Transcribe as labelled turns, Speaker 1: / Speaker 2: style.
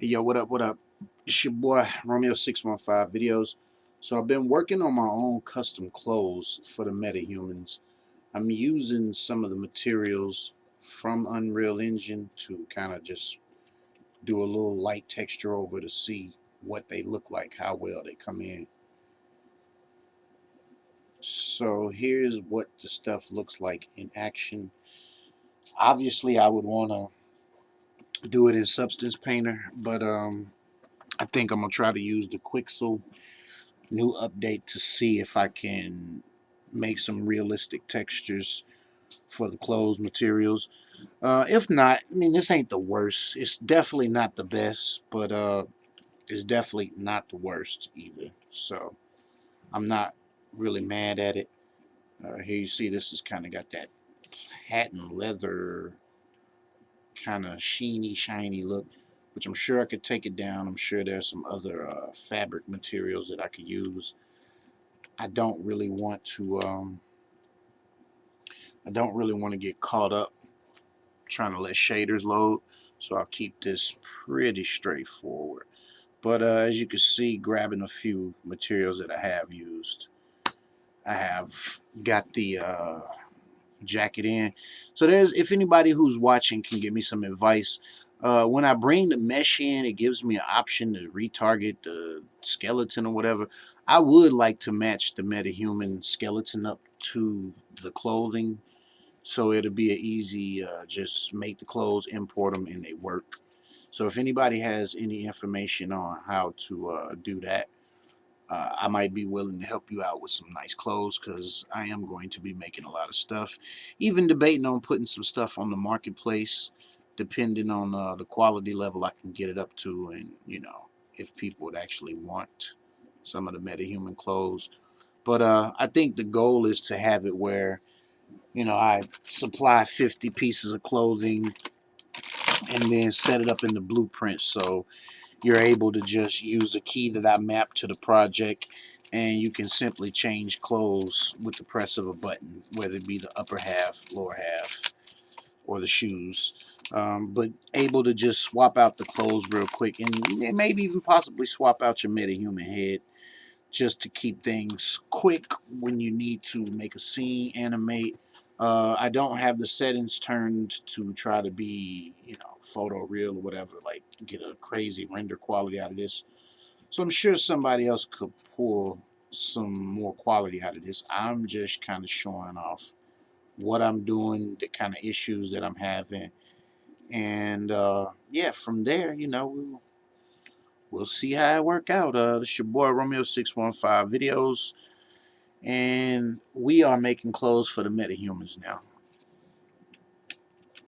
Speaker 1: Hey, yo, what up, what up? It's your boy Romeo615 videos. So I've been working on my own custom clothes for the MetaHumans. I'm using some of the materials from Unreal Engine to kind of just do a little light texture over to see what they look like, how well they come in. So here's what the stuff looks like in action. Obviously, I would want to do it in Substance Painter, but I think I'm gonna try to use the Quixel new update to see if I can make some realistic textures for the clothes materials. If not, I mean, this ain't the worst. It's definitely not the best, but it's definitely not the worst either. So I'm not really mad at it. Here you see this has kind of got that patent leather kind of sheeny, shiny look, which I'm sure I could take it down. I'm sure there's some other fabric materials that I could use. I don't really want to I don't really want to get caught up trying to let shaders load, so I'll keep this pretty straightforward. But as you can see, grabbing a few materials that I have used, I have got the jacket in. So there's, if anybody who's watching can give me some advice, when I bring the mesh in, it gives me an option to retarget the skeleton or whatever. I would like to match the metahuman skeleton up to the clothing, so it'll be an easy just make the clothes, import them, and they work. So if anybody has any information on how to do that, I might be willing to help you out with some nice clothes, because I am going to be making a lot of stuff, even debating on putting some stuff on the marketplace depending on the quality level I can get it up to, and if people would actually want some of the metahuman clothes. But I think the goal is to have it where I supply 50 pieces of clothing and then set it up in the blueprint, so you're able to just use the key that I mapped to the project, and you can simply change clothes with the press of a button, whether it be the upper half, lower half, or the shoes. But able to just swap out the clothes real quick, and maybe even possibly swap out your metahuman head, just to keep things quick when you need to make a scene, animate. I don't have the settings turned to try to be, photo real or whatever, like get a crazy render quality out of this. So I'm sure somebody else could pull some more quality out of this. I'm just kind of showing off what I'm doing, the kind of issues that I'm having, and yeah, from there, we'll see how it work out. This your boy Romeo615 videos, and we are making clothes for the MetaHumans now.